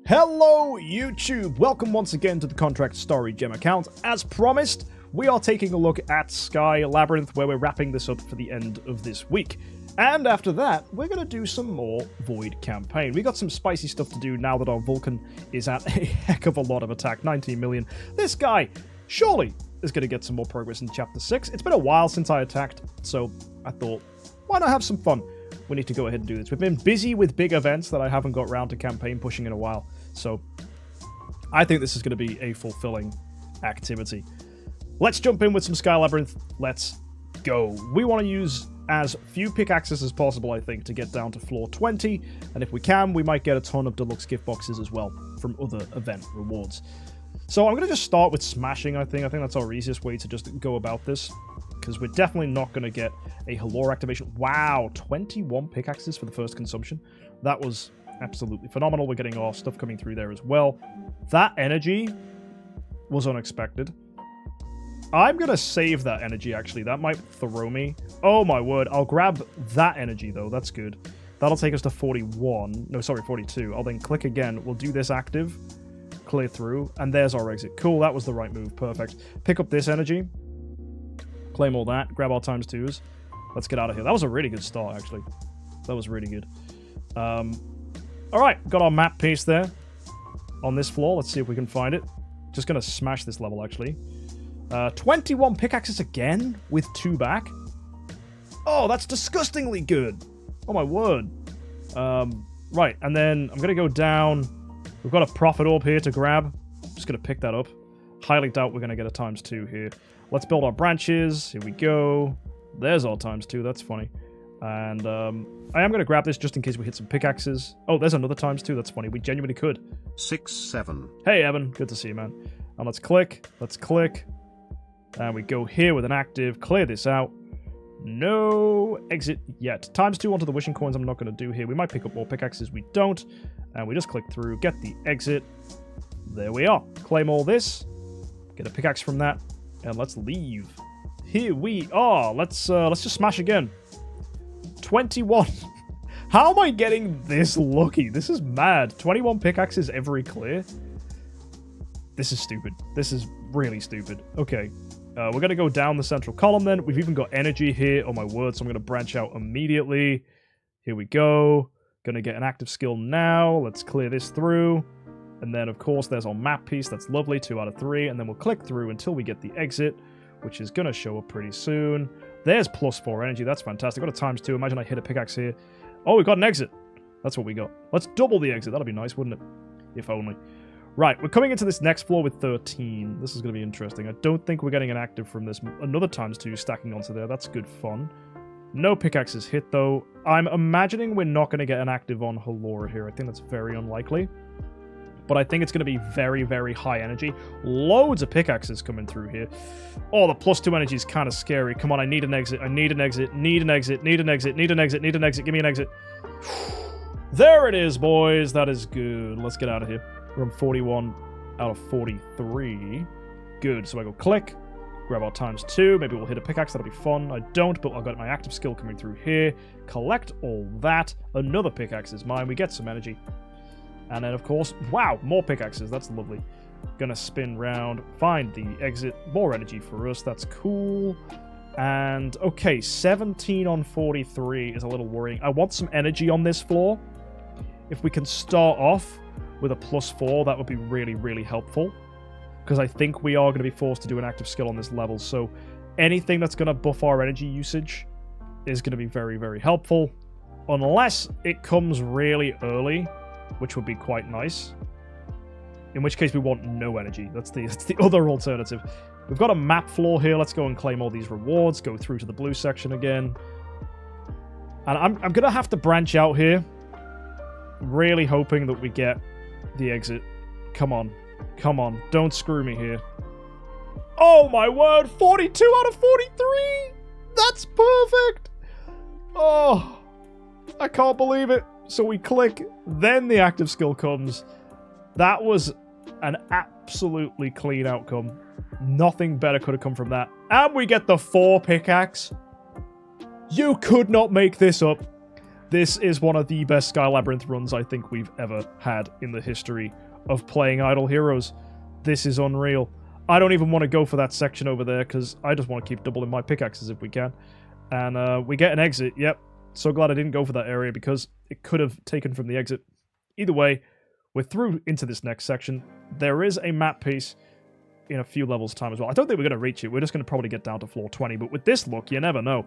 Hello YouTube! Welcome once again to the Contract Story Gem account. As promised, we are taking a look at Sky Labyrinth, where we're wrapping this up for the end of this week. And after that, we're going to do some more Void campaign. We got some spicy stuff to do now that our Vulcan is at a heck of a lot of attack, 19 million. This guy, surely, is going to get some more progress in Chapter 6. It's been a while since I attacked, so I thought, why not have some fun? We need to go ahead and do this. We've been busy with big events that I haven't got around to campaign pushing in a while. So I think this is going to be a fulfilling activity. Let's jump in with some Sky Labyrinth. Let's go. We want to use as few pickaxes as possible, I think, to get down to floor 20. And if we can, we might get a ton of deluxe gift boxes as well from other event rewards. So I'm going to just start with smashing, I think. I think that's our easiest way to just go about this, because we're definitely not going to get a Halor activation. Wow, 21 pickaxes for the first consumption. That was absolutely phenomenal. We're getting our stuff coming through there as well. That energy was unexpected. I'm going to save that energy, actually. That might throw me. Oh, my word. I'll grab that energy, though. That's good. That'll take us to 41. No, sorry, 42. I'll then click again. We'll do this active. Clear through. And there's our exit. Cool. That was the right move. Perfect. Pick up this energy. Claim all that. Grab our times twos. Let's get out of here. That was a really good start, actually. That was really good. Alright, got our map piece there on this floor. Let's see if we can find it. Just going to smash this level, actually. 21 pickaxes again with 2 back. Oh, that's disgustingly good. Oh, my word. Right, and then I'm going to go down. We've got a profit orb here to grab. Just going to pick that up. Highly doubt we're going to get a times 2 here. Let's build our branches. Here we go. There's our times 2. That's funny. And I am going to grab this just in case we hit some pickaxes. Oh, there's another times 2. That's funny. We genuinely could. 6, 7. Hey, Evan. Good to see you, man. And let's click. Let's click. And we go here with an active. Clear this out. No exit yet. Times 2 onto the wishing coins I'm not going to do here. We might pick up more pickaxes. We don't. And we just click through. Get the exit. There we are. Claim all this. Get a pickaxe from that. And let's leave. Here we are. Let's just smash again. 21. How am I getting this lucky? This is mad. 21 pickaxes every clear. This is stupid. This is really stupid. Okay. We're going to go down the central column then. We've even got energy here. Oh my word. So I'm going to branch out immediately. Here we go. Going to get an active skill now. Let's clear this through. And then, of course, there's our map piece. That's lovely. 2 out of 3. And then we'll click through until we get the exit, which is going to show up pretty soon. There's +4 energy. That's fantastic. Got a times 2. Imagine I hit a pickaxe here. Oh, we got an exit. That's what we got. Let's double the exit. That'll be nice, wouldn't it? If only. Right, we're coming into this next floor with 13. This is going to be interesting. I don't think we're getting an active from this. Another times 2 stacking onto there. That's good fun. No pickaxes hit, though. I'm imagining we're not going to get an active on Halora here. I think that's very unlikely. But I think it's going to be very, very high energy. Loads of pickaxes coming through here. Oh, the +2 energy is kind of scary. Come on, I need an exit. I need an exit. Need an exit. Need an exit. Need an exit. Need an exit. Give me an exit. There it is, boys. That is good. Let's get out of here. We're on 41 out of 43. Good. So I go click. Grab our times 2. Maybe we'll hit a pickaxe. That'll be fun. I don't, but I've got my active skill coming through here. Collect all that. Another pickaxe is mine. We get some energy. And then, of course, wow, more pickaxes. That's lovely. Gonna spin round, find the exit. More energy for us. That's cool. And, okay, 17 on 43 is a little worrying. I want some energy on this floor. If we can start off with a +4, that would be really, really helpful. Because I think we are going to be forced to do an active skill on this level. So anything that's going to buff our energy usage is going to be very, very helpful. Unless it comes really early, which would be quite nice. In which case we want no energy. That's the other alternative. We've got a map floor here. Let's go and claim all these rewards. Go through to the blue section again. And I'm going to have to branch out here. Really hoping that we get the exit. Come on. Come on. Don't screw me here. Oh my word. 42 out of 43. That's perfect. Oh. I can't believe it. So we click, then the active skill comes. That was an absolutely clean outcome. Nothing better could have come from that. And we get the 4 pickaxe. You could not make this up. This is one of the best Sky Labyrinth runs I think we've ever had in the history of playing Idle Heroes. This is unreal. I don't even want to go for that section over there because I just want to keep doubling my pickaxes if we can. And we get an exit. Yep. So glad I didn't go for that area because it could have taken from the exit. Either way, we're through into this next section. There is a map piece in a few levels' time as well. I don't think we're going to reach it. We're just going to probably get down to floor 20. But with this look, you never know.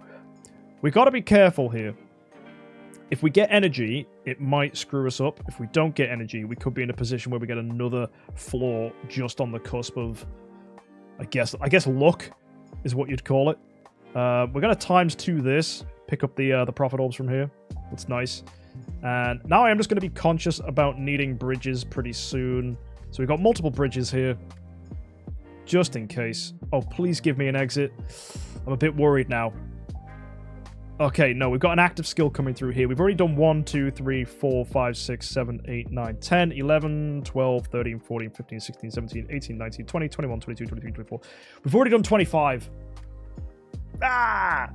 We've got to be careful here. If we get energy, it might screw us up. If we don't get energy, we could be in a position where we get another floor just on the cusp of, I guess luck is what you'd call it. We're going to ×2 this. Pick up the profit orbs from here. That's nice. And now I am just going to be conscious about needing bridges pretty soon. So we've got multiple bridges here. Just in case. Oh, please give me an exit. I'm a bit worried now. Okay, no, we've got an active skill coming through here. We've already done 1, 2, 3, 4, 5, 6, 7, 8, 9, 10, 11, 12, 13, 14, 15, 16, 17, 18, 19, 20, 21, 22, 23, 24. We've already done 25. Ah!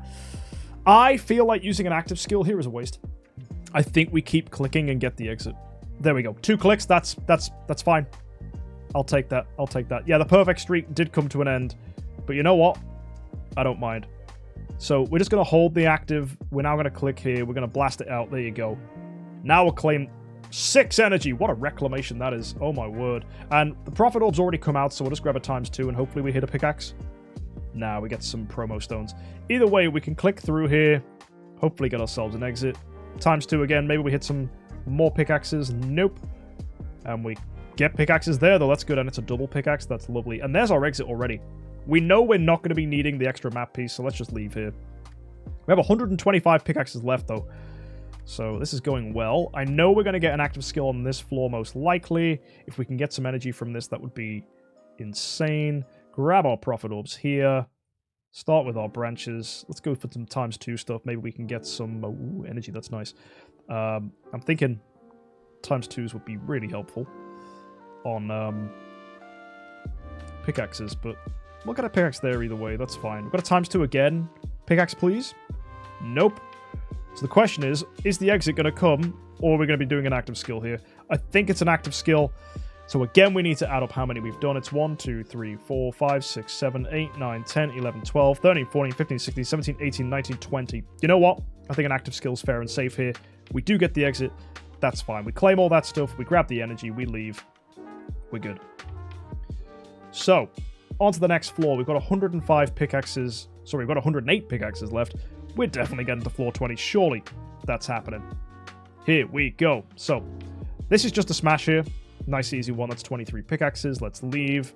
I feel like using an active skill here is a waste. I think we keep clicking and get the exit. There we go. 2 clicks, that's fine. I'll take that. I'll take that. Yeah, the perfect streak did come to an end. But you know what? I don't mind. So we're just going to hold the active. We're now going to click here. We're going to blast it out. There you go. Now we'll claim 6 energy. What a reclamation that is. Oh my word. And the profit orb's already come out, so we'll just grab a ×2 and hopefully we hit a pickaxe. Now we get some promo stones. Either way, we can click through here. Hopefully get ourselves an exit. ×2 again. Maybe we hit some more pickaxes. Nope. And we get pickaxes there, though. That's good. And it's a double pickaxe. That's lovely. And there's our exit already. We know we're not going to be needing the extra map piece, so let's just leave here. We have 125 pickaxes left, though. So this is going well. I know we're going to get an active skill on this floor, most likely. If we can get some energy from this, that would be insane. Grab our profit orbs here. Start with our branches. Let's go for some ×2 stuff. Maybe we can get some energy. That's nice. I'm thinking ×2s would be really helpful on pickaxes, but we'll get a pickaxe there either way. That's fine. We've got a ×2 again. Pickaxe, please. Nope. So the question is the exit going to come, or are we going to be doing an active skill here? I think it's an active skill. So again, we need to add up how many we've done. It's 1, 2, 3, 4, 5, 6, 7, 8, 9, 10, 11, 12, 13, 14, 15, 16, 17, 18, 19, 20. You know what? I think an active skill is fair and safe here. We do get the exit. That's fine. We claim all that stuff. We grab the energy. We leave. We're good. So, on to the next floor. We've got 105 pickaxes. Sorry, we've got 108 pickaxes left. We're definitely getting to floor 20. Surely that's happening. Here we go. So, this is just a smash here. Nice easy one. That's 23 pickaxes. Let's leave.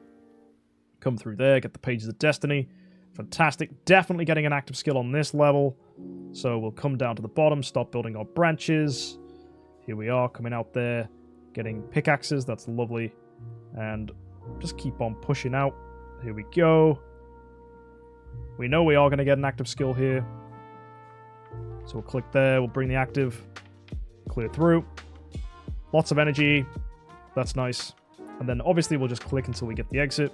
Come through there. Get the Pages of Destiny. Fantastic. Definitely getting an active skill on this level. So, we'll come down to the bottom. Start building our branches. Here we are. Coming out there. Getting pickaxes. That's lovely. And just keep on pushing out. Here we go. We know we are going to get an active skill here. So we'll click there. We'll bring the active. Clear through. Lots of energy. That's nice. And then obviously we'll just click until we get the exit.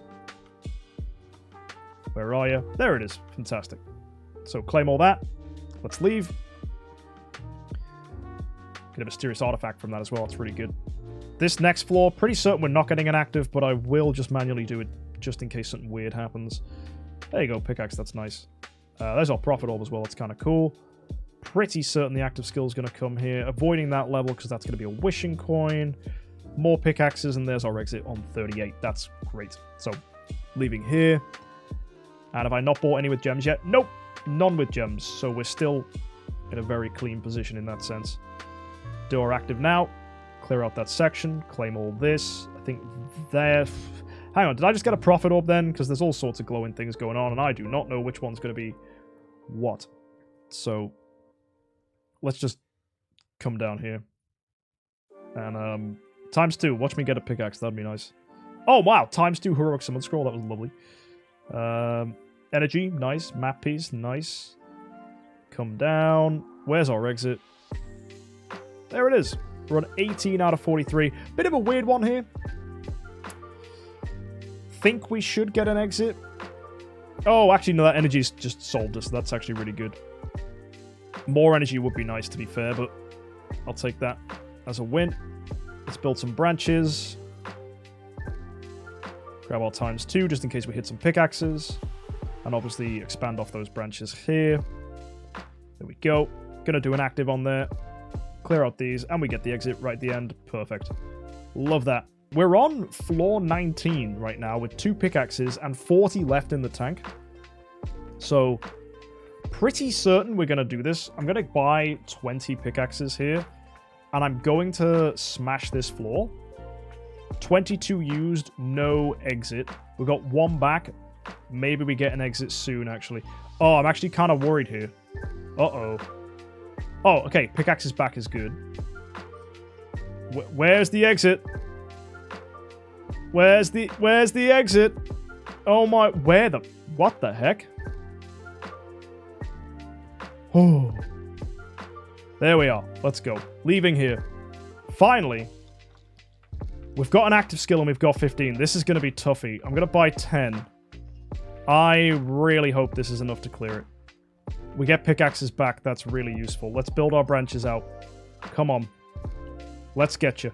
Where are you? There it is. Fantastic. So claim all that. Let's leave. Get a mysterious artifact from that as well. That's really good. This next floor, pretty certain we're not getting an active, but I will just manually do it just in case something weird happens. There you go, pickaxe, that's nice. There's our profit orb as well, that's kind of cool. Pretty certain the active skill is going to come here. Avoiding that level because that's going to be a wishing coin. More pickaxes, and there's our exit on 38. That's great. So, leaving here. And have I not bought any with gems yet? Nope, none with gems. So we're still in a very clean position in that sense. Do our active now. Clear out that section. Claim all this. I think there... Hang on, did I just get a profit orb then? Because there's all sorts of glowing things going on, and I do not know which one's going to be what. So, let's just come down here. And, ×2. Watch me get a pickaxe. That'd be nice. Oh, wow. ×2 heroic summon scroll. That was lovely. Energy. Nice. Map piece. Nice. Come down. Where's our exit? There it is. We're on 18 out of 43. Bit of a weird one here. Think we should get an exit. Oh, actually, no, that energy's just solved us. That's actually really good. More energy would be nice, to be fair, but I'll take that as a win. Let's build some branches. Grab our ×2 just in case we hit some pickaxes. And obviously expand off those branches here. There we go. Gonna do an active on there. Clear out these, and we get the exit right at the end. Perfect. Love that. We're on floor 19 right now with 2 pickaxes and 40 left in the tank. So, pretty certain we're gonna do this. I'm gonna buy 20 pickaxes here, and I'm going to smash this floor. 22 used, no exit. We've got 1 back. Maybe we get an exit soon, actually. Oh, I'm actually kind of worried here. Uh-oh. Oh, okay. Pickaxes back is good. Where's the exit? Where's the exit? Oh my... What the heck? Oh. There we are. Let's go. Leaving here. Finally. We've got an active skill and we've got 15. This is going to be toughy. I'm going to buy 10. I really hope this is enough to clear it. We get pickaxes back. That's really useful. Let's build our branches out. Come on. Let's get you.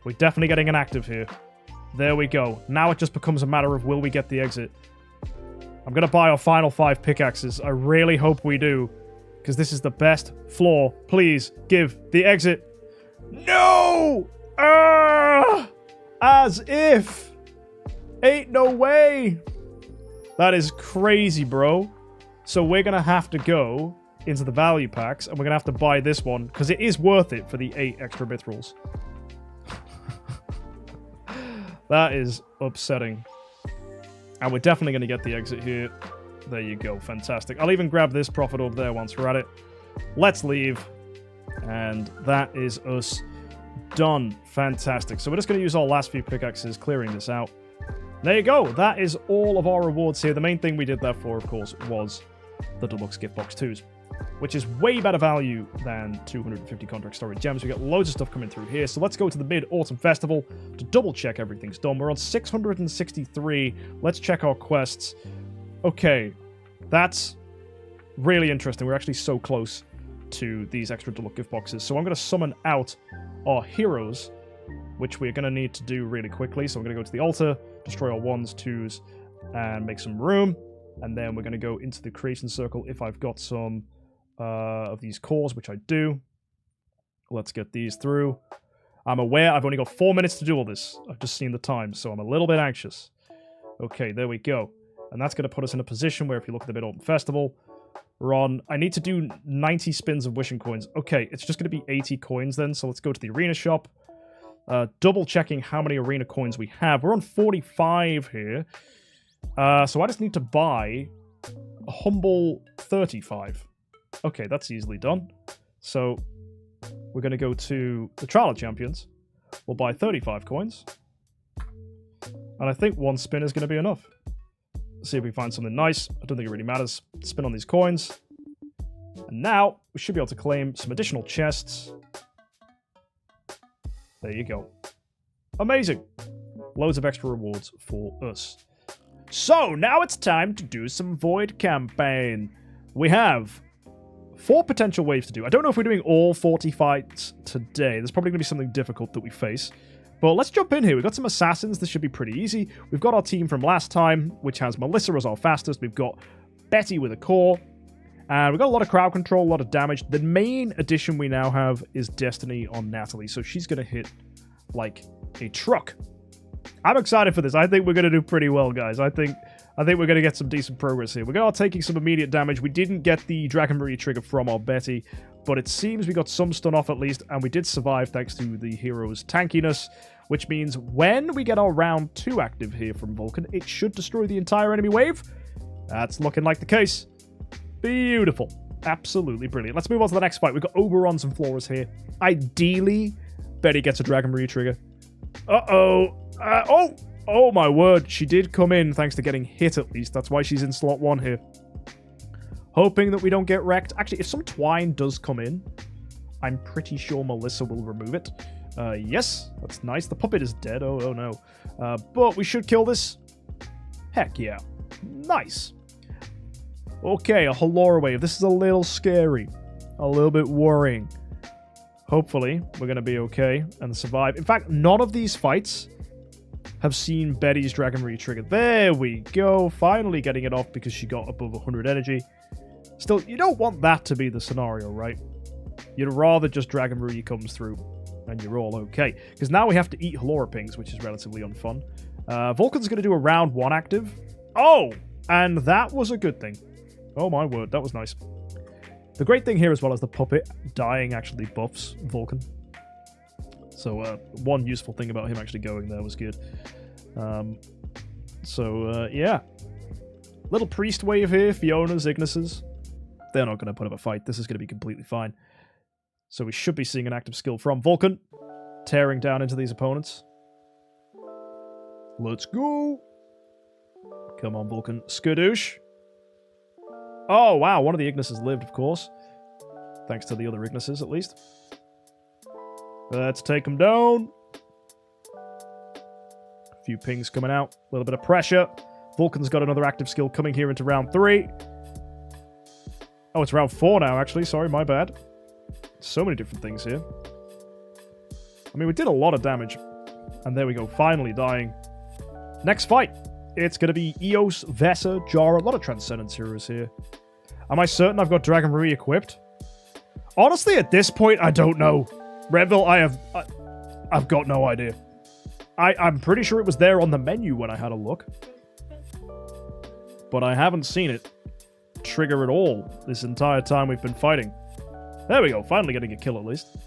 We're definitely getting an active here. There we go. Now it just becomes a matter of will we get the exit. I'm going to buy our final 5 pickaxes. I really hope we do. Because this is the best floor. Please give the exit. No! As if. Ain't no way. That is crazy, bro. So we're going to have to go into the value packs, and we're going to have to buy this one, because it is worth it for the 8 extra mithrils. That is upsetting. And we're definitely going to get the exit here. There you go. Fantastic. I'll even grab this profit over there once we're at it. Let's leave. And that is us done. Fantastic. So we're just going to use our last few pickaxes, clearing this out. There you go. That is all of our rewards here. The main thing we did that for, of course, was the deluxe gift box 2s, which is way better value than 250 contract storage gems. We got loads of stuff coming through here. So let's go to the Mid-Autumn Festival to double check everything's done. We're on 663. Let's check our quests. Okay, that's really interesting. We're actually so close to these extra deluxe gift boxes. So I'm going to summon out our heroes, which we're going to need to do really quickly. So I'm going to go to the altar, destroy our 1s, 2s, and make some room. And then we're going to go into the creation circle if I've got some of these cores, which I do. Let's get these through. I'm aware I've only got 4 minutes to do all this. I've just seen the time, so I'm a little bit anxious. Okay, there we go. And that's going to put us in a position where if you look at the Mid-Autumn Festival, we're on... I need to do 90 spins of wishing coins. Okay, it's just going to be 80 coins then, so let's go to the arena shop. Double checking how many arena coins we have. We're on 45 here. So I just need to buy a humble 35. Okay, that's easily done. So we're going to go to the Trial of Champions. We'll buy 35 coins. And I think 1 spin is going to be enough. Let's see if we find something nice. I don't think it really matters. Spin on these coins. And now we should be able to claim some additional chests. There you go. Amazing. Loads of extra rewards for us. So, now it's time to do some Void campaign. We have 4 potential waves to do. I don't know if we're doing all 40 fights today. There's probably going to be something difficult that we face. But let's jump in here. We've got some assassins. This should be pretty easy. We've got our team from last time, which has Melissa as our fastest. We've got Betty with a core. And we've got a lot of crowd control, a lot of damage. The main addition we now have is Destiny on Natalie. So she's going to hit like a truck. I'm excited for this. I think we're going to do pretty well, guys. I think we're going to get some decent progress here. We're going to taking some immediate damage. We didn't get the Dragon Maria trigger from our Betty, but it seems we got some stun off at least, and we did survive thanks to the hero's tankiness, which means when we get our round 2 active here from Vulcan, it should destroy the entire enemy wave. That's looking like the case. Beautiful. Absolutely brilliant. Let's move on to the next fight. We've got Oberons and Floras here. Ideally, Betty gets a Dragon Maria trigger. Uh-oh. Oh my word. She did come in thanks to getting hit at least. That's why she's in slot 1 here. Hoping that we don't get wrecked. Actually, if some twine does come in, I'm pretty sure Melissa will remove it. Yes. That's nice. The puppet is dead. Oh no. But we should kill this. Heck yeah. Nice. Okay, a Halora wave. This is a little scary. A little bit worrying. Hopefully, we're going to be okay and survive. In fact, none of these fights have seen Betty's Dragon Re triggered. There we go. Finally getting it off because she got above 100 energy. Still, you don't want that to be the scenario, right? You'd rather just Dragon Re comes through and you're all okay. Because now we have to eat Halorapings, which is relatively unfun. Vulcan's going to do a round 1 active. Oh! And that was a good thing. Oh my word, that was nice. The great thing here as well is the puppet dying actually buffs Vulcan. So one useful thing about him actually going there was good. Yeah. Little priest wave here, Fiona's, Ignis's. They're not going to put up a fight. This is going to be completely fine. So we should be seeing an active skill from Vulcan. Tearing down into these opponents. Let's go. Come on, Vulcan. Skadoosh. Oh, wow. One of the Ignises lived, of course. Thanks to the other Ignises, at least. Let's take him down. A few pings coming out. A little bit of pressure. Vulcan's got another active skill coming here into round 3. Oh, it's round 4 now, actually. Sorry, my bad. So many different things here. I mean, we did a lot of damage. And there we go. Finally dying. Next fight. It's going to be Eos, Vesa, Jara. A lot of Transcendence heroes here. Am I certain I've got Dragon Marie equipped? Honestly, at this point, I don't know. Redville, I've got no idea. I'm pretty sure it was there on the menu when I had a look. But I haven't seen it trigger at all this entire time we've been fighting. There we go, finally getting a kill at least.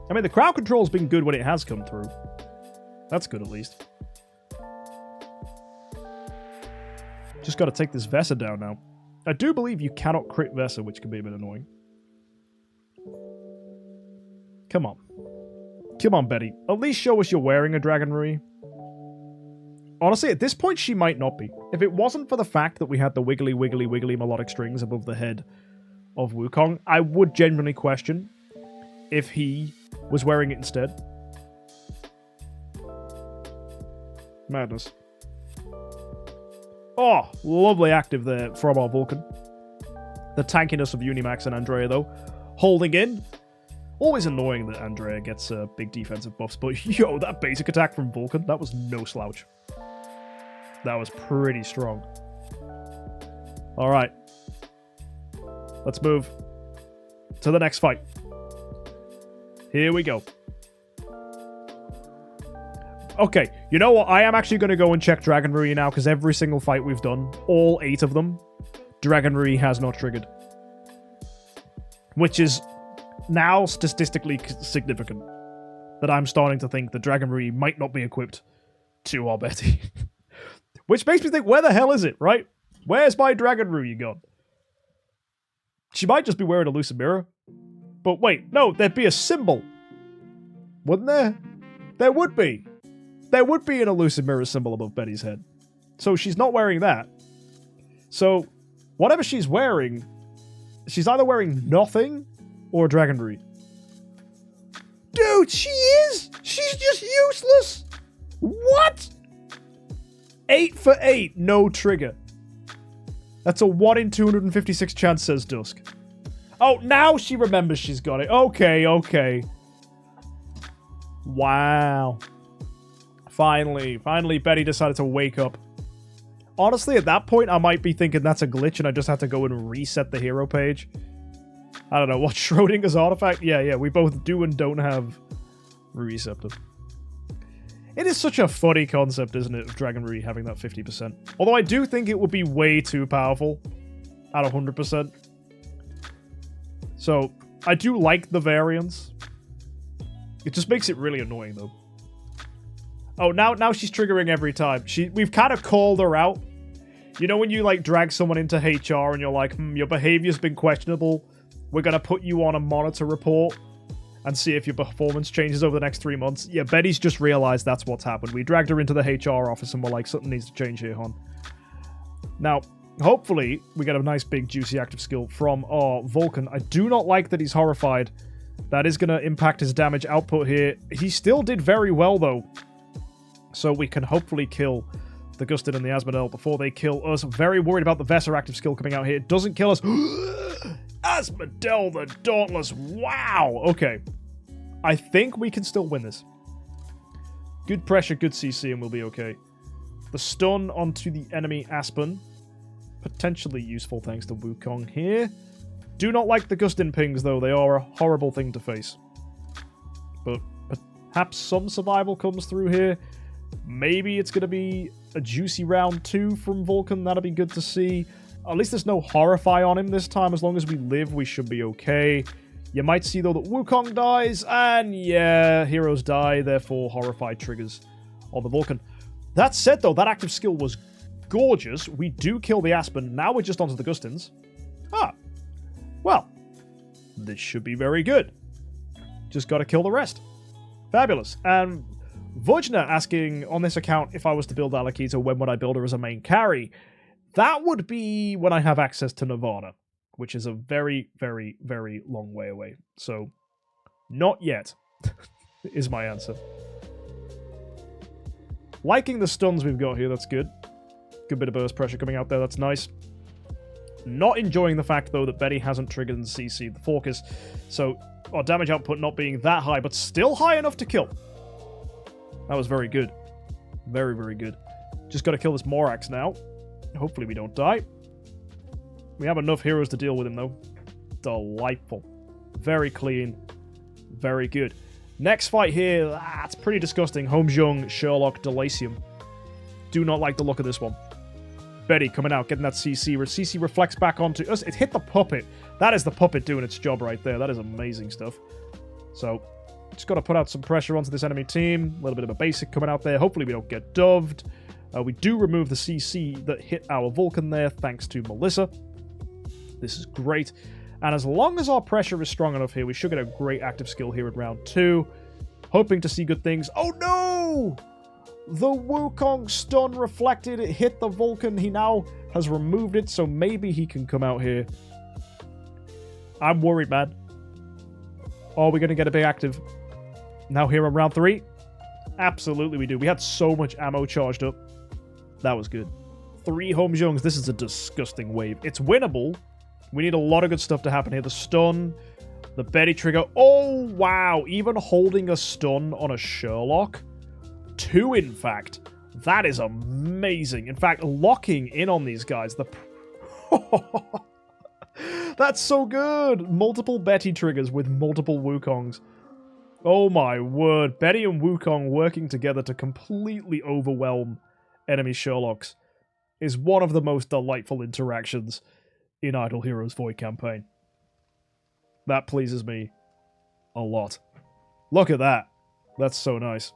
I mean, the crowd control's been good when it has come through. That's good at least. Just got to take this Vesa down now. I do believe you cannot crit Vesa, which can be a bit annoying. Come on. Come on, Betty. At least show us you're wearing a Dragon Marie. Honestly, at this point, she might not be. If it wasn't for the fact that we had the wiggly, wiggly, wiggly melodic strings above the head of Wukong, I would genuinely question if he was wearing it instead. Madness. Oh, lovely active there from our Vulcan. The tankiness of Unimax and Andrea, though. Holding in. Always annoying that Andrea gets big defensive buffs, but yo, that basic attack from Vulcan, that was no slouch. That was pretty strong. Alright. Let's move to the next fight. Here we go. Okay, you know what? I am actually going to go and check Dragon Marie now, because every single fight we've done, all 8 of them, Dragon Marie has not triggered. Which is now statistically significant. That I'm starting to think that Dragon Marie might not be equipped to our Betty. Which makes me think, where the hell is it, right? Where's my Dragon Marie gone? She might just be wearing a Lucid Mirror. But wait, no, there'd be a symbol. Wouldn't there? There would be. There would be an elusive mirror symbol above Betty's head. So she's not wearing that. So, whatever she's wearing, she's either wearing nothing or a Dragon Marie. Dude, she is! She's just useless! What? 8 for 8, no trigger. That's a 1 in 256 chance, says Dusk. Oh, now she remembers she's got it. Okay, okay. Wow. Finally, Betty decided to wake up. Honestly, at that point, I might be thinking that's a glitch and I just have to go and reset the hero page. I don't know, what, Schrodinger's artifact? Yeah, we both do and don't have Receptor. It is such a funny concept, isn't it, of Dragon Marie having that 50%. Although I do think it would be way too powerful at 100%. So, I do like the variance. It just makes it really annoying, though. Oh, now she's triggering every time. We've kind of called her out. You know when you, like, drag someone into HR and you're like, your behavior's been questionable. We're going to put you on a monitor report and see if your performance changes over the next 3 months. Yeah, Betty's just realized that's what's happened. We dragged her into the HR office and we're like, something needs to change here, hon. Now, hopefully, we get a nice big juicy active skill from our Vulcan. I do not like that he's horrified. That is going to impact his damage output here. He still did very well, though. So we can hopefully kill the Gustin and the Asmodel before they kill us. Very worried about the Vesser active skill coming out here. It doesn't kill us. Asmodel the Dauntless. Wow. Okay. I think we can still win this. Good pressure, good CC, and we'll be okay. The stun onto the enemy Aspen. Potentially useful thanks to Wukong here. Do not like the Gustin pings, though. They are a horrible thing to face. But perhaps some survival comes through here. Maybe it's going to be a juicy round 2 from Vulcan. That'll be good to see. At least there's no Horrify on him this time. As long as we live, we should be okay. You might see, though, that Wukong dies. And yeah, heroes die. Therefore, Horrify triggers on the Vulcan. That said, though, that active skill was gorgeous. We do kill the Aspen. Now we're just onto the Gustins. Ah. Well, this should be very good. Just got to kill the rest. Fabulous. And Vujna asking on this account if I was to build Alakita, when would I build her as a main carry? That would be when I have access to Nirvana, which is a very, very, very long way away. So, not yet, is my answer. Liking the stuns we've got here, that's good. Good bit of burst pressure coming out there, that's nice. Not enjoying the fact, though, that Betty hasn't triggered and CC'd the Focus. So, our damage output not being that high, but still high enough to kill. That was very good. Very, very good. Just got to kill this Morax now. Hopefully we don't die. We have enough heroes to deal with him, though. Delightful. Very clean. Very good. Next fight here, that's pretty disgusting. Holmes-Young, Sherlock, Delacium. Do not like the look of this one. Betty coming out, getting that CC. CC reflects back onto us. It hit the puppet. That is the puppet doing its job right there. That is amazing stuff. So, just got to put out some pressure onto this enemy team. A little bit of a basic coming out there. Hopefully we don't get doved. We do remove the CC that hit our Vulcan there, thanks to Melissa. This is great. And as long as our pressure is strong enough here, we should get a great active skill here in round 2. Hoping to see good things. Oh no! The Wukong stun reflected. It hit the Vulcan. He now has removed it, so maybe he can come out here. I'm worried, man. Are we going to get a big active? Now here in round 3? Absolutely we do. We had so much ammo charged up. That was good. 3 Holmes-Youngs. This is a disgusting wave. It's winnable. We need a lot of good stuff to happen here. The stun, the Betty trigger. Oh, wow. Even holding a stun on a Sherlock. 2, in fact. That is amazing. In fact, locking in on these guys. That's so good. Multiple Betty triggers with multiple Wukongs. Oh my word. Betty and Wukong working together to completely overwhelm enemy Sherlocks is one of the most delightful interactions in Idle Heroes Void campaign. That pleases me a lot. Look at that. That's so nice.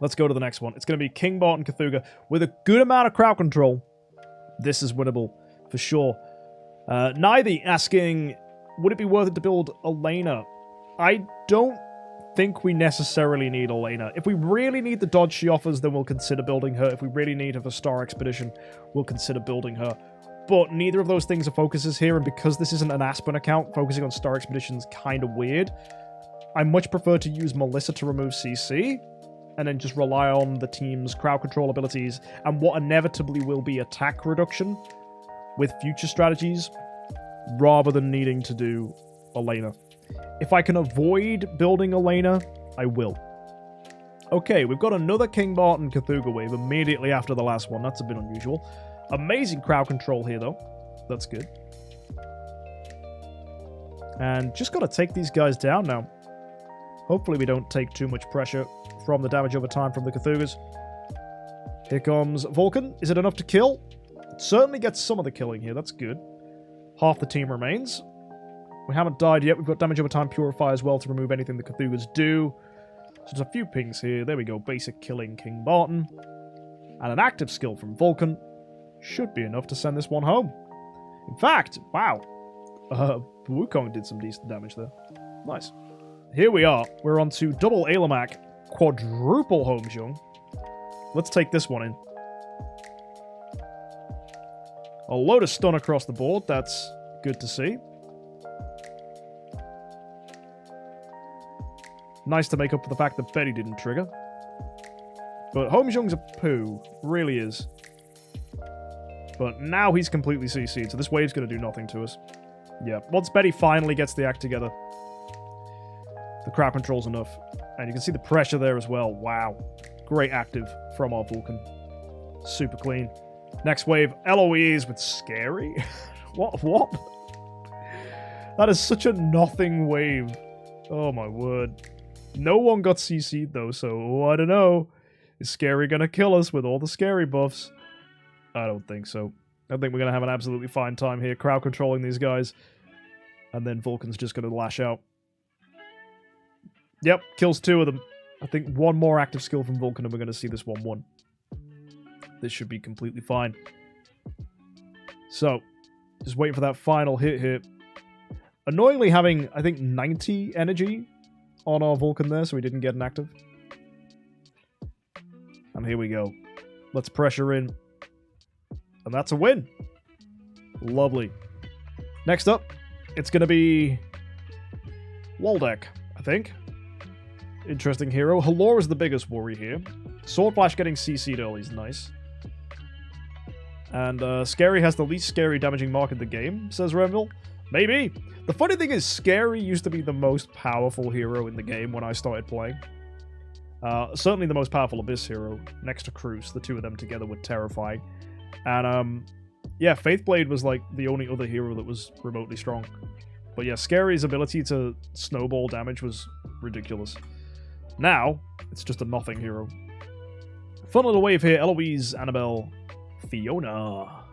Let's go to the next one. It's going to be King Barton Cthulhu with a good amount of crowd control. This is winnable for sure. Neither asking, would it be worth it to build Elena? I don't think we necessarily need Elena. If we really need the dodge she offers, then we'll consider building her. If we really need her for Star Expedition, we'll consider building her. But neither of those things are focuses here, and because this isn't an Aspen account, focusing on Star Expedition is kind of weird. I much prefer to use Melissa to remove CC, and then just rely on the team's crowd control abilities and what inevitably will be attack reduction with future strategies, rather than needing to do Elena. If I can avoid building Elena, I will. Okay, we've got another King Barton Cthulhu wave immediately after the last one. That's a bit unusual. Amazing crowd control here, though. That's good. And just got to take these guys down now. Hopefully we don't take too much pressure from the damage over time from the Cthulhus. Here comes Vulcan. Is it enough to kill? It certainly gets some of the killing here. That's good. Half the team remains. We haven't died yet. We've got damage over time purify as well to remove anything the Cthulhus do. So there's a few pings here. There we go. Basic killing King Barton. And an active skill from Vulcan. Should be enough to send this one home. In fact, wow. Wukong did some decent damage there. Nice. Here we are. We're on to double Ailamak, quadruple Holmes-Young. Let's take this one in. A load of stun across the board. That's good to see. Nice to make up for the fact that Betty didn't trigger. But Homejung's a poo. Really is. But now he's completely CC'd, so this wave's going to do nothing to us. Yeah, once Betty finally gets the act together, the crowd control's enough. And you can see the pressure there as well. Wow. Great active from our Vulcan. Super clean. Next wave, Eloise with Scary? What? That is such a nothing wave. Oh my word. No one got CC'd though, so I don't know. Is Scary gonna kill us with all the Scary buffs? I don't think so. I think we're gonna have an absolutely fine time here, crowd controlling these guys. And then Vulcan's just gonna lash out. Yep, kills 2 of them. I think one more active skill from Vulcan and we're gonna see this 1-1. This should be completely fine. So, just waiting for that final hit here. Annoyingly having, I think, 90 energy on our Vulcan there, so we didn't get an active. And here we go. Let's pressure in. And that's a win. Lovely. Next up, it's going to be Waldeck, I think. Interesting hero. Halora's the biggest worry here. Sword Flash getting CC'd early is nice. And Scary has the least scary damaging mark in the game, says Renville. Maybe. The funny thing is, Scary used to be the most powerful hero in the game when I started playing. Certainly the most powerful Abyss hero, next to Cruz. The two of them together were terrifying. And, yeah, Faithblade was, like, the only other hero that was remotely strong. But yeah, Scary's ability to snowball damage was ridiculous. Now, it's just a nothing hero. Fun little wave here. Eloise, Annabelle, Fiona.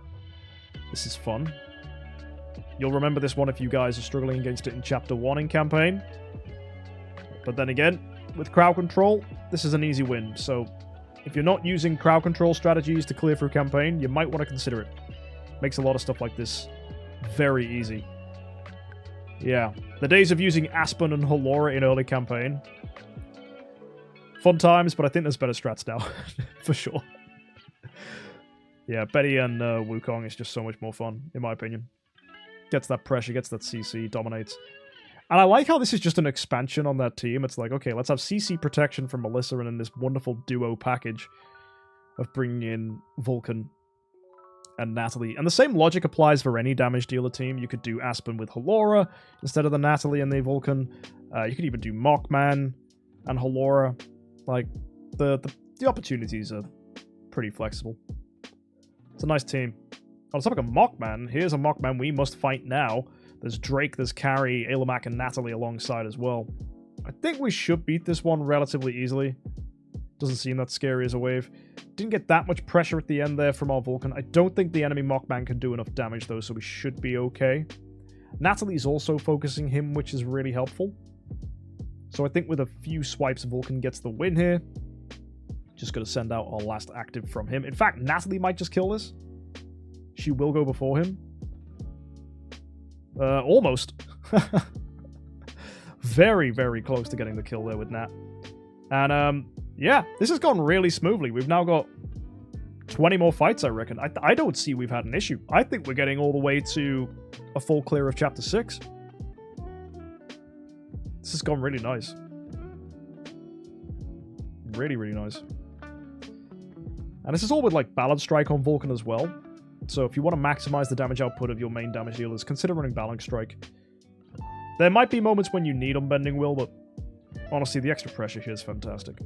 This is fun. You'll remember this one if you guys are struggling against it in Chapter 1 in campaign. But then again, with crowd control, this is an easy win. So, if you're not using crowd control strategies to clear through campaign, you might want to consider it. Makes a lot of stuff like this very easy. Yeah, the days of using Aspen and Halora in early campaign. Fun times, but I think there's better strats now. For sure. Yeah, Betty and Wukong is just so much more fun, in my opinion. Gets that pressure, gets that CC, dominates. And I like how this is just an expansion on that team. It's like, okay, let's have CC protection from Melissa and then this wonderful duo package of bringing in Vulcan and Natalie. And the same logic applies for any damage dealer team. You could do Aspen with Halora instead of the Natalie and the Vulcan. You could even do Mockman and Halora. Like, the opportunities are pretty flexible. It's a nice team. On the topic of Mockman, here's a Mockman we must fight now. There's Drake, there's Carrie, Ailamak, and Natalie alongside as well. I think we should beat this one relatively easily. Doesn't seem that scary as a wave. Didn't get that much pressure at the end there from our Vulcan. I don't think the enemy Mockman can do enough damage though, so we should be okay. Natalie's also focusing him, which is really helpful. So I think with a few swipes, Vulcan gets the win here. Just going to send out our last active from him. In fact, Natalie might just kill this. She will go before him. Almost. Very, very close to getting the kill there with Nat. And, yeah, this has gone really smoothly. We've now got 20 more fights, I reckon. I don't see we've had an issue. I think we're getting all the way to a full clear of Chapter 6. This has gone really nice. Really, really nice. And this is all with, like, Balance Strike on Vulcan as well. So if you want to maximize the damage output of your main damage dealers, consider running Balance Strike. There might be moments when you need Unbending Will, but honestly, the extra pressure here is fantastic.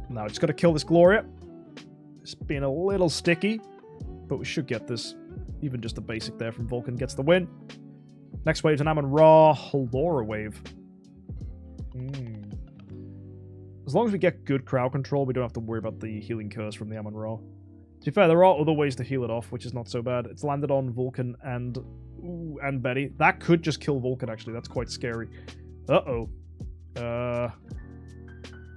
Now, just got to kill this Gloria. It's being a little sticky, but we should get this. Even just a basic there from Vulcan gets the win. Next wave's an Amon-Ra Halora wave. As long as we get good crowd control, we don't have to worry about the healing curse from the Amon-Ra. To be fair, there are other ways to heal it off, which is not so bad. It's landed on Vulcan and Betty. That could just kill Vulcan, actually. That's quite scary. Uh-oh.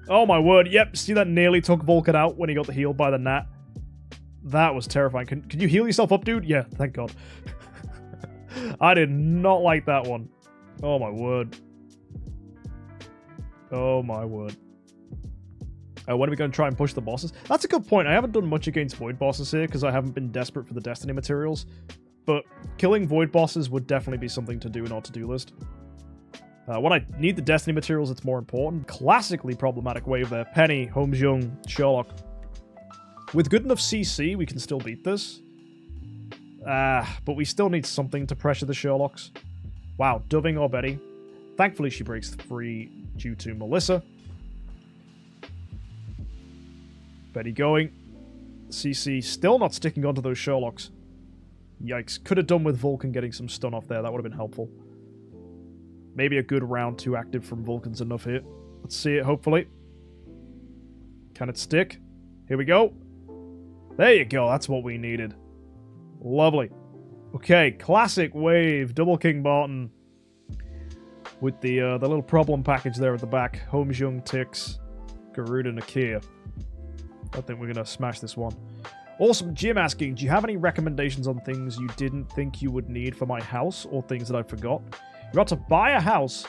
Oh, my word. Yep, see that nearly took Vulcan out when he got healed by the Nat? That was terrifying. Can you heal yourself up, dude? Yeah, thank God. I did not like that one. Oh, my word. Oh, my word. When are we going to try and push the bosses? That's a good point. I haven't done much against Void bosses here because I haven't been desperate for the Destiny materials. But killing Void bosses would definitely be something to do in our to-do list. When I need the Destiny materials, it's more important. Classically problematic wave there. Penny, MKxJUMP, Sherlock. With good enough CC, we can still beat this. But we still need something to pressure the Sherlocks. Wow, Doving or Betty. Thankfully, she breaks free due to Melissa. Betty going. CC still not sticking onto those Sherlocks. Yikes. Could have done with Vulcan getting some stun off there. That would have been helpful. Maybe a good round 2 active from Vulcan's enough here. Let's see it, hopefully. Can it stick? Here we go. There you go. That's what we needed. Lovely. Okay, classic wave. Double King Barton. With the little problem package there at the back. MKxJUMP, Tix, Garuda, Nakia. I think we're going to smash this one. Awesome. Jim asking, do you have any recommendations on things you didn't think you would need for my house or things that I forgot? You're about to buy a house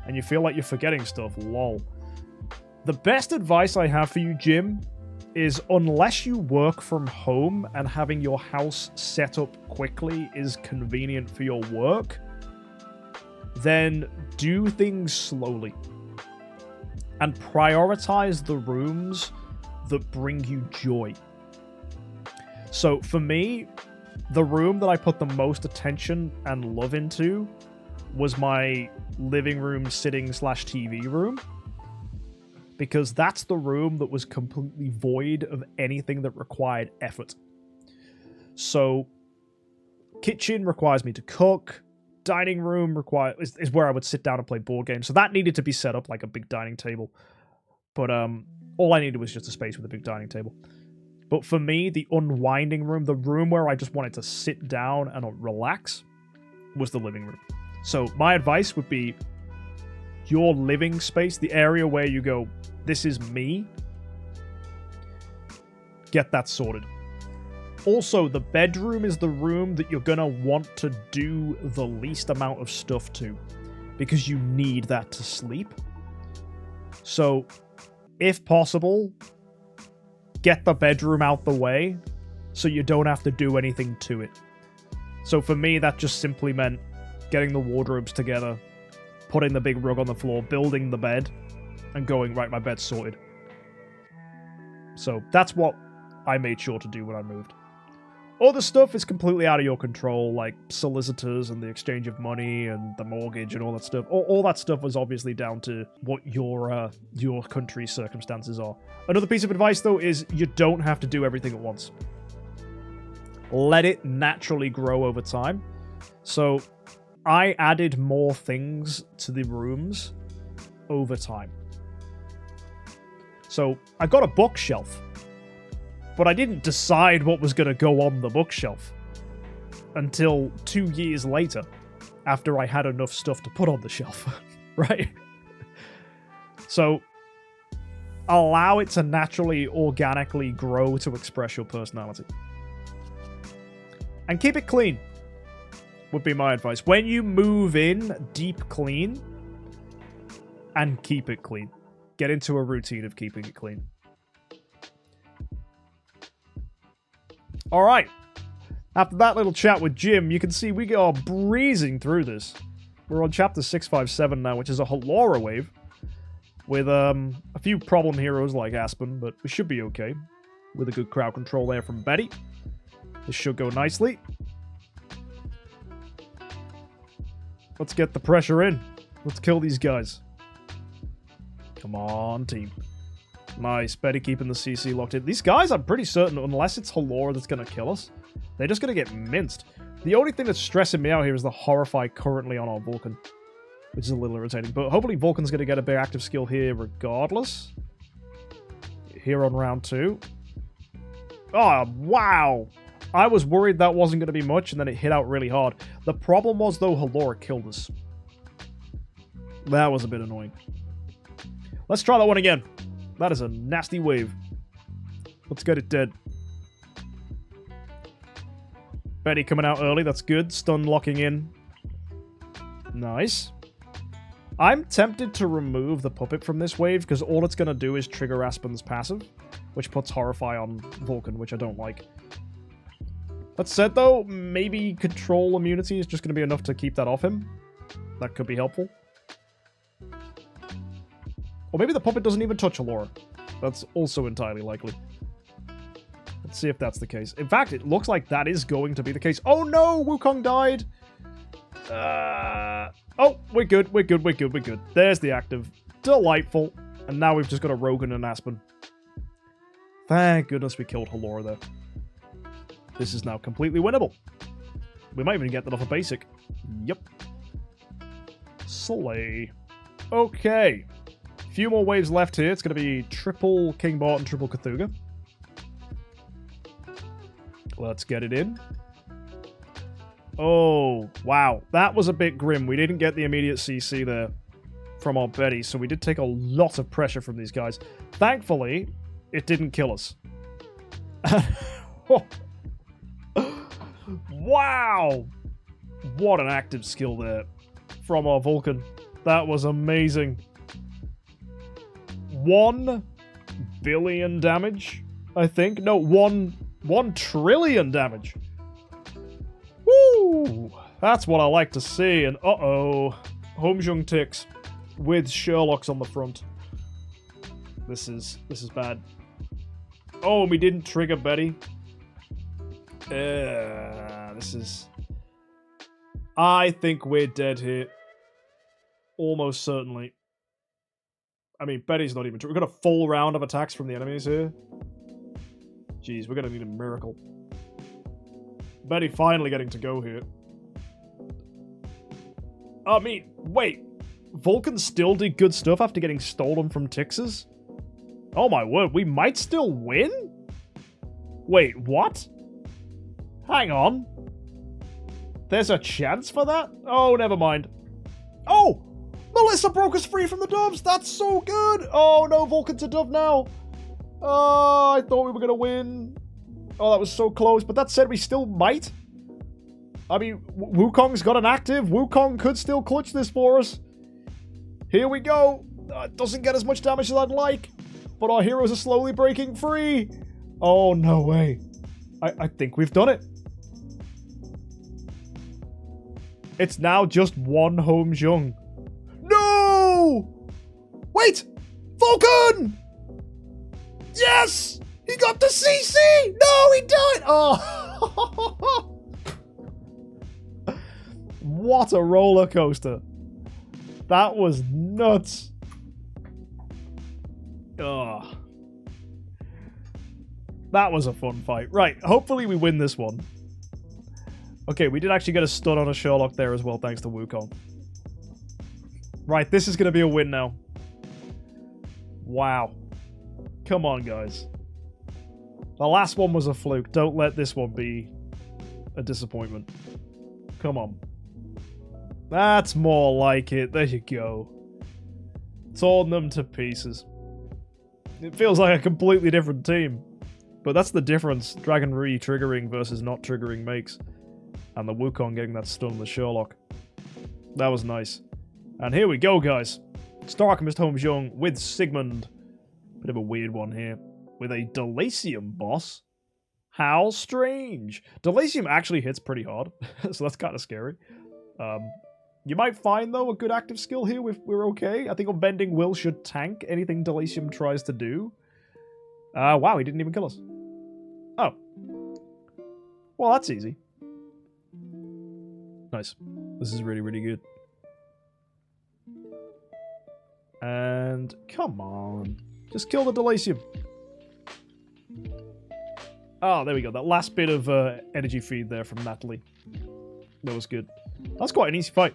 and you feel like you're forgetting stuff. Lol. The best advice I have for you, Jim, is unless you work from home and having your house set up quickly is convenient for your work, then do things slowly. And prioritize the rooms that bring you joy. So for me, the room that I put the most attention and love into was my living room sitting / TV room. Because that's the room that was completely void of anything that required effort. So, kitchen requires me to cook. Dining room is where I would sit down and play board games. So that needed to be set up like a big dining table. But all I needed was just a space with a big dining table. But for me, the unwinding room, the room where I just wanted to sit down and relax, was the living room. So my advice would be your living space, the area where you go, this is me, get that sorted. Also, the bedroom is the room that you're going to want to do the least amount of stuff to, because you need that to sleep. So, if possible, get the bedroom out the way so you don't have to do anything to it. So for me, that just simply meant getting the wardrobes together, putting the big rug on the floor, building the bed, and going, right, my bed's sorted. So that's what I made sure to do when I moved. Other stuff is completely out of your control, like solicitors and the exchange of money and the mortgage and all that stuff. All that stuff was obviously down to what your country's circumstances are. Another piece of advice, though, is you don't have to do everything at once. Let it naturally grow over time. So I added more things to the rooms over time. So I got a bookshelf. But I didn't decide what was going to go on the bookshelf until 2 years later, after I had enough stuff to put on the shelf, right? So, allow it to naturally, organically grow to express your personality. And keep it clean, would be my advice. When you move in, deep clean, and keep it clean. Get into a routine of keeping it clean. Alright, after that little chat with Jim, you can see we are breezing through this. We're on chapter 657 now, which is a Halora wave, with a few problem heroes like Aspen, but we should be okay. With a good crowd control there from Betty. This should go nicely. Let's get the pressure in. Let's kill these guys. Come on, team. Nice. Betty keeping the CC locked in. These guys, I'm pretty certain, unless it's Halora that's going to kill us, they're just going to get minced. The only thing that's stressing me out here is the Horrify currently on our Vulcan, which is a little irritating. But hopefully Vulcan's going to get a big active skill here regardless. Here on round 2. Oh, wow. I was worried that wasn't going to be much, and then it hit out really hard. The problem was, though, Halora killed us. That was a bit annoying. Let's try that one again. That is a nasty wave. Let's get it dead. Betty coming out early. That's good. Stun locking in. Nice. I'm tempted to remove the puppet from this wave because all it's going to do is trigger Aspen's passive, which puts Horrify on Vulcan, which I don't like. That said, though, maybe control immunity is just going to be enough to keep that off him. That could be helpful. Or maybe the puppet doesn't even touch Allura. That's also entirely likely. Let's see if that's the case. In fact, it looks like that is going to be the case. Oh no! Wukong died! Oh, we're good, we're good, we're good, we're good. There's the active. Delightful. And now we've just got a Rogan and Aspen. Thank goodness we killed Allura there. This is now completely winnable. We might even get that off a basic. Yep. Slay. Okay. Few more waves left here. It's going to be triple Kingbot and triple Cthulhu. Let's get it in. Oh, wow. That was a bit grim. We didn't get the immediate CC there from our Betty, so we did take a lot of pressure from these guys. Thankfully, it didn't kill us. Wow! What an active skill there from our Vulcan. That was amazing. 1 billion damage, I think. No, 1 trillion damage. Woo! That's what I like to see. And uh-oh. HomeJUMP ticks with Sherlocks on the front. This is bad. Oh, we didn't trigger Betty. This is... I think we're dead here. Almost certainly. I mean, Betty's not even true. We've got a full round of attacks from the enemies here. Jeez, we're going to need a miracle. Betty finally getting to go here. I mean, wait. Vulcan still did good stuff after getting stolen from Tix's? Oh my word, we might still win? Wait, what? Hang on. There's a chance for that? Oh, never mind. Oh! Melissa broke us free from the doves! That's so good! Oh no, Vulcan's a dove now! Oh, I thought we were gonna win. Oh, that was so close. But that said, we still might. I mean, Wukong's got an active. Wukong could still clutch this for us. Here we go. It doesn't get as much damage as I'd like. But our heroes are slowly breaking free. Oh, no way. I think we've done it. It's now just 1 HomeJUMP. No! Wait! Vulcan! Yes! He got the CC! No, he died! Oh! What a roller coaster. That was nuts. Oh. That was a fun fight. Right, hopefully we win this one. Okay, we did actually get a stun on a Sherlock there as well, thanks to Wukong. Right, this is going to be a win now. Wow. Come on, guys. The last one was a fluke. Don't let this one be a disappointment. Come on. That's more like it. There you go. Torn them to pieces. It feels like a completely different team. But that's the difference Dragon Re triggering versus not triggering makes. And the Wukong getting that stun on the Sherlock. That was nice. And here we go, guys. Star Alchemist HomeJUMP with Sigmund. Bit of a weird one here. With a Delacium boss. How strange. Delacium actually hits pretty hard. So that's kind of scary. You might find, though, a good active skill here if we're okay. I think Unbending Will should tank anything Delacium tries to do. Wow, he didn't even kill us. Oh. Well, that's easy. Nice. This is really, really good. And come on. Just kill the Delacium. Oh, there we go. That last bit of energy feed there from Natalie. That was good. That's quite an easy fight.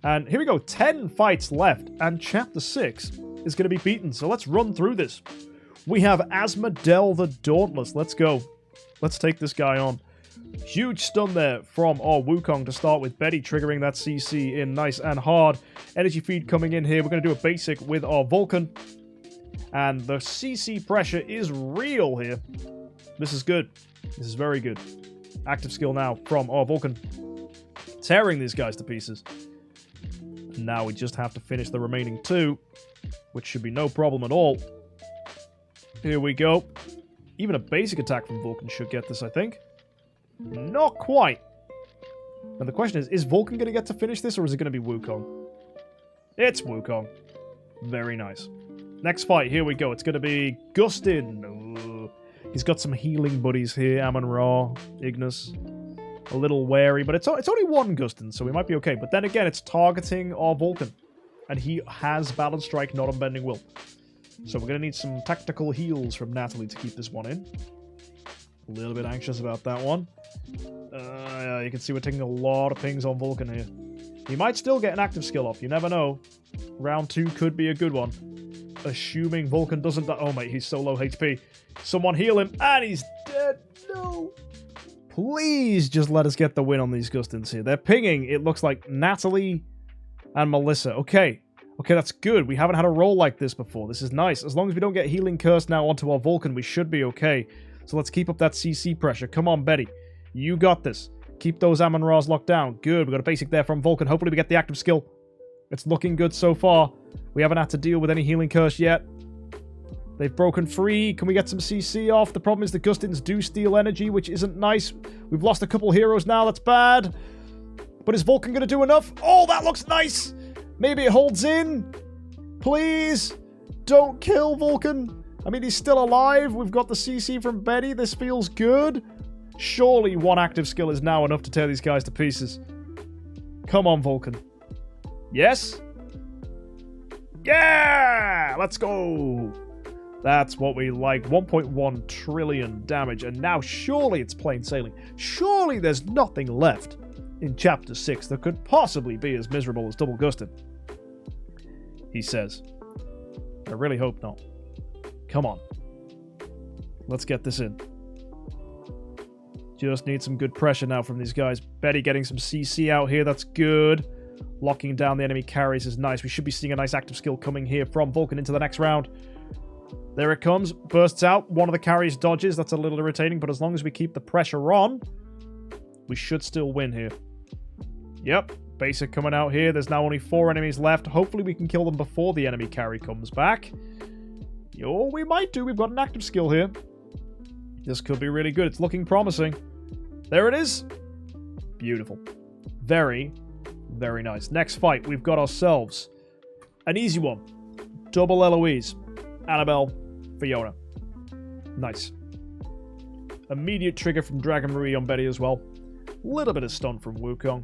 And here we go. 10 fights left. And Chapter 6 is going to be beaten. So let's run through this. We have Asmodel the Dauntless. Let's go. Let's take this guy on. Huge stun there from our Wukong to start with. Betty triggering that CC in nice and hard. Energy feed coming in here. We're going to do a basic with our Vulcan. And the CC pressure is real here. This is good. This is very good. Active skill now from our Vulcan. Tearing these guys to pieces. Now we just have to finish the remaining 2. Which should be no problem at all. Here we go. Even a basic attack from Vulcan should get this, I think. Not quite. And the question is Vulcan going to get to finish this, or is it going to be Wukong? It's Wukong. Very nice. Next fight. Here we go. It's going to be Gustin. Ooh. He's got some healing buddies here. Amun-Ra, Ignis. A little wary, but it's only one Gustin, so we might be okay. But then again, it's targeting our Vulcan. And he has Balance Strike, not Unbending Will. So we're going to need some tactical heals from Natalie to keep this one in. A little bit anxious about that one. You can see we're taking a lot of pings on Vulcan here. He might still get an active skill off. You never know. Round 2 could be a good one. Assuming Vulcan doesn't die. Oh, mate, he's so low HP. Someone heal him. And he's dead. No. Please just let us get the win on these Gustins here. They're pinging. It looks like Natalie and Melissa. Okay. Okay, that's good. We haven't had a roll like this before. This is nice. As long as we don't get Healing Curse now onto our Vulcan, we should be okay. So let's keep up that CC pressure. Come on, Betty. You got this. Keep those Amun-Ras locked down. Good. We got a basic there from Vulcan. Hopefully we get the active skill. It's looking good so far. We haven't had to deal with any Healing Curse yet. They've broken free. Can we get some CC off? The problem is the Gustins do steal energy, which isn't nice. We've lost a couple heroes now. That's bad. But is Vulcan going to do enough? Oh, that looks nice. Maybe it holds in. Please. Don't kill Vulcan. I mean, he's still alive. We've got the CC from Betty. This feels good. Surely one active skill is now enough to tear these guys to pieces. Come on, Vulcan. Yes? Yeah! Let's go! That's what we like. 1.1 trillion damage. And now surely it's plain sailing. Surely there's nothing left in Chapter 6 that could possibly be as miserable as Double Gustin. He says. I really hope not. Come on. Let's get this in. Just need some good pressure now from these guys. Betty getting some CC out here. That's good. Locking down the enemy carries is nice. We should be seeing a nice active skill coming here from Vulcan into the next round. There it comes. Bursts out. One of the carries dodges. That's a little irritating, but as long as we keep the pressure on, we should still win here. Yep. Basic coming out here. There's now only 4 enemies left. Hopefully we can kill them before the enemy carry comes back. Oh, we might do. We've got an active skill here. This could be really good. It's looking promising. There it is. Beautiful. Very, very nice. Next fight, we've got ourselves an easy one. Double Eloise. Annabelle, Fiona. Nice. Immediate trigger from Dragon Marie on Betty as well. Little bit of stun from Wukong.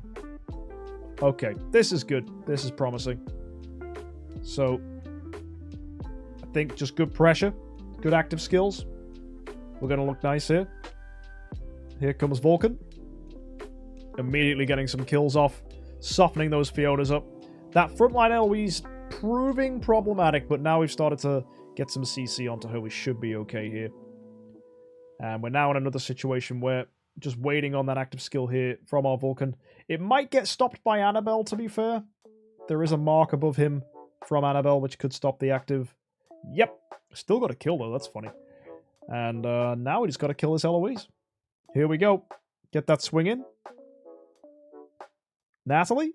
Okay, this is good. This is promising. So, I think just good pressure. Good active skills. We're going to look nice here. Here comes Vulcan. Immediately getting some kills off. Softening those Fionas up. That frontline Eloise proving problematic, but now we've started to get some CC onto her. We should be okay here. And we're now in another situation where just waiting on that active skill here from our Vulcan. It might get stopped by Annabelle, to be fair. There is a mark above him from Annabelle, which could stop the active. Yep. Still got a kill, though. That's funny. And now we just got to kill this Eloise. Here we go. Get that swing in. Natalie.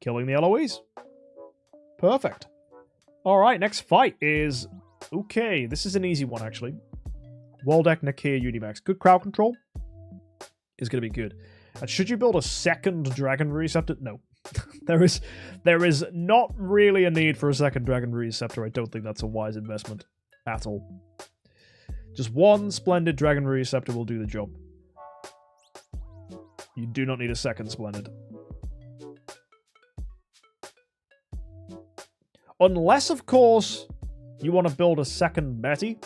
Killing the Eloise. Perfect. Alright, next fight is... Okay, this is an easy one, actually. Waldeck, Nakia, Unimax. Good crowd control is going to be good. And should you build a second Dragon Receptor? No. There is not really a need for a second Dragon Receptor. I don't think that's a wise investment at all. Just one splendid Dragon Receptor will do the job. You do not need a second Splendid. Unless, of course, you want to build a second Betty,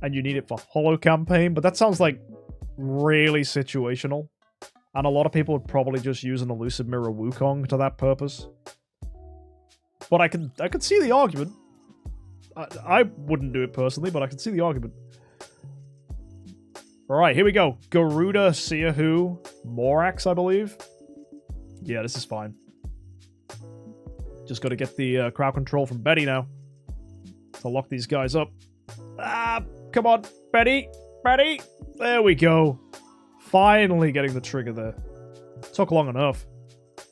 and you need it for Holo Campaign, but that sounds like really situational. And a lot of people would probably just use an Elusive Mirror Wukong to that purpose. But I could see the argument. I wouldn't do it personally, but I can see the argument. Alright, here we go. Garuda, Siahu, Morax, I believe. Yeah, this is fine. Just got to get the crowd control from Betty now. To lock these guys up. Ah, come on, Betty. Betty. There we go. Finally getting the trigger there. Took long enough.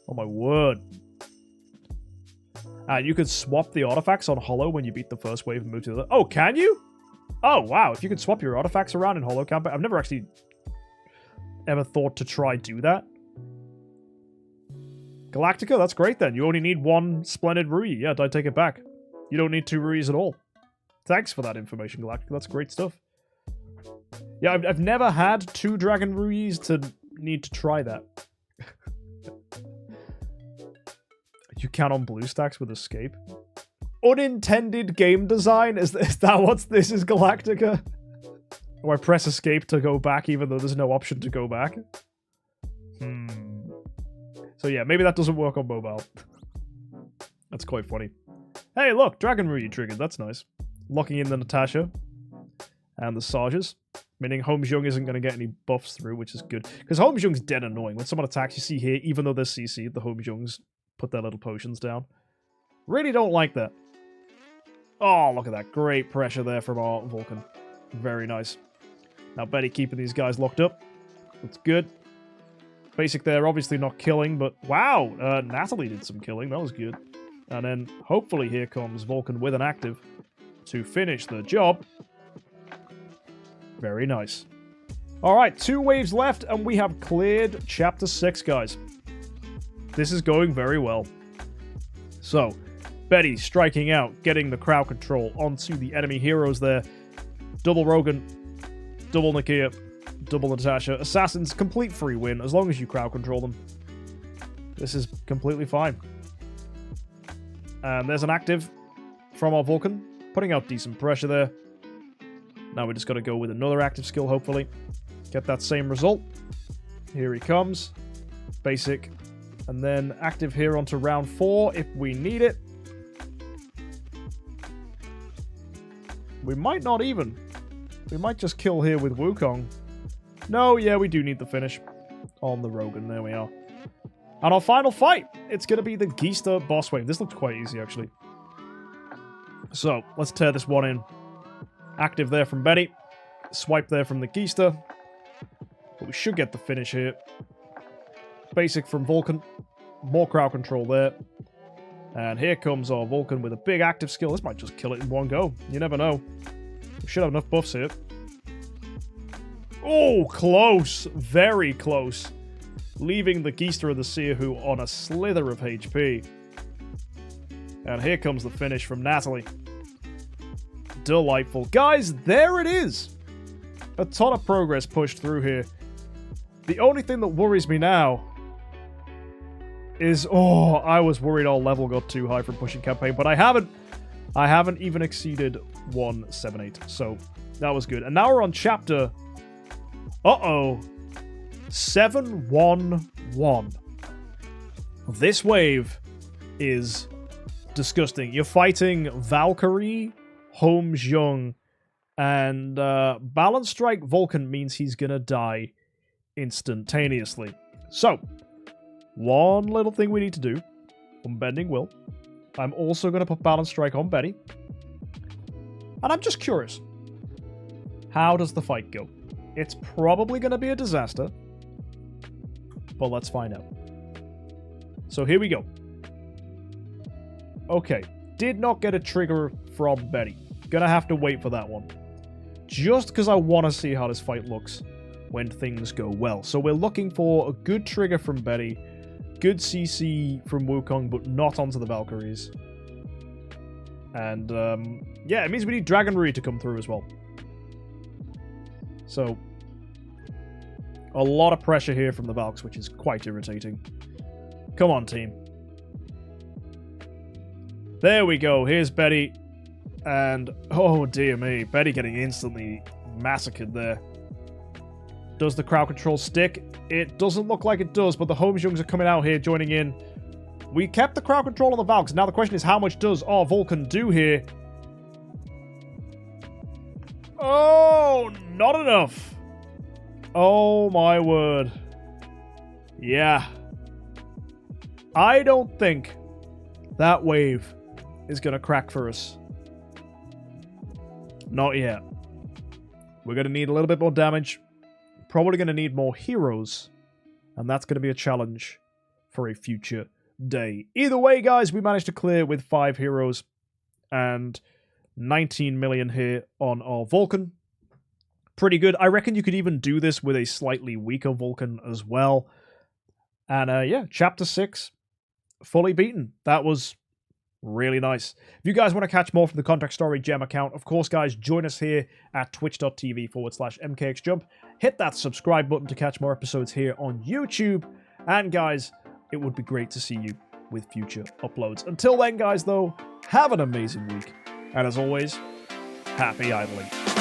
Oh my word. You could swap the artifacts on Holo when you beat the first wave and move to the other. Oh, can you? Oh, wow. If you could swap your artifacts around in Holo Campaign. I've never actually ever thought to try do that. Galactica, that's great then. You only need one Splendid Rui. Yeah, I take it back. You don't need 2 Ruiz at all. Thanks for that information, Galactica. That's great stuff. Yeah, I've never had 2 Dragon Ruiz to need to try that. You count on BlueStacks with escape? Unintended game design? Is that what this is, Galactica? Or I press escape to go back even though there's no option to go back? So yeah, maybe that doesn't work on mobile. That's quite funny. Hey, look, Dragon Ruiz triggered. That's nice. Locking in the Natasha and the Sarges, meaning Holmes-Young isn't going to get any buffs through, which is good. Because Holmes-Young's dead annoying. When someone attacks, you see here, even though they're CC'd, the Holmes-Youngs put their little potions down. Really don't like that. Oh, look at that. Great pressure there from our Vulcan. Very nice. Now, Betty keeping these guys locked up. That's good. Basic there, obviously not killing, but wow, Natalie did some killing. That was good. And then, hopefully, here comes Vulcan with an active to finish the job. Very nice. Alright, 2 waves left, and we have cleared Chapter 6, guys. This is going very well. So, Betty striking out, getting the crowd control onto the enemy heroes there. Double Rogan, double Nakia, double Natasha. Assassins, complete free win, as long as you crowd control them. This is completely fine. And there's an active from our Vulcan, putting out decent pressure there. Now we just got to go with another active skill, hopefully. Get that same result. Here he comes. Basic. And then active here onto round 4 if we need it. We might not even. We might just kill here with Wukong. No, yeah, we do need the finish on the Rogan. There we are. And our final fight, it's going to be the Geista boss wave. This looks quite easy, actually. So, let's tear this one in. Active there from Betty. Swipe there from the Geista. But we should get the finish here. Basic from Vulcan. More crowd control there. And here comes our Vulcan with a big active skill. This might just kill it in one go. You never know. We should have enough buffs here. Oh, close. Very close. Leaving the Geista of the Seerhu on a slither of HP. And here comes the finish from Natalie. Delightful. Guys, there it is. A ton of progress pushed through here. The only thing that worries me now is, oh, I was worried our level got too high from pushing campaign, but I haven't. I haven't even exceeded 178, so that was good. And now we're on chapter, 711. This wave is disgusting. You're fighting Valkyrie, Holmes-Young, and Balance Strike Vulcan means he's gonna die instantaneously. So, one little thing we need to do, Unbending Will. I'm also going to put Balance Strike on Betty. And I'm just curious. How does the fight go? It's probably going to be a disaster. But let's find out. So here we go. Okay. Did not get a trigger from Betty. Gonna have to wait for that one. Just because I want to see how this fight looks when things go well. So we're looking for a good trigger from Betty. Good CC from Wukong, but not onto the Valkyries. And, yeah, it means we need Dragon Ruiz to come through as well. So, a lot of pressure here from the Valks, which is quite irritating. Come on, team. There we go. Here's Betty. And, oh dear me, Betty getting instantly massacred there. Does the crowd control stick? It doesn't look like it does, but the Holmes-Youngs are coming out here, joining in. We kept the crowd control on the Valks. Now the question is, how much does our Vulcan do here? Oh, not enough. Oh, my word. Yeah. I don't think that wave is going to crack for us. Not yet. We're going to need a little bit more damage. Probably going to need more heroes. And that's going to be a challenge for a future day. Either way, guys, we managed to clear with 5 heroes. And 19 million here on our Vulcan. Pretty good. I reckon you could even do this with a slightly weaker Vulcan as well. And yeah, Chapter 6, fully beaten. That was Really nice. If you guys want to catch more from the Contract Story Gem account, of course, guys, join us here at twitch.tv/MKxJUMP. Hit that subscribe button to catch more episodes here on YouTube. And, guys, it would be great to see you with future uploads. Until then, guys, though, have an amazing week. And as always, happy idling.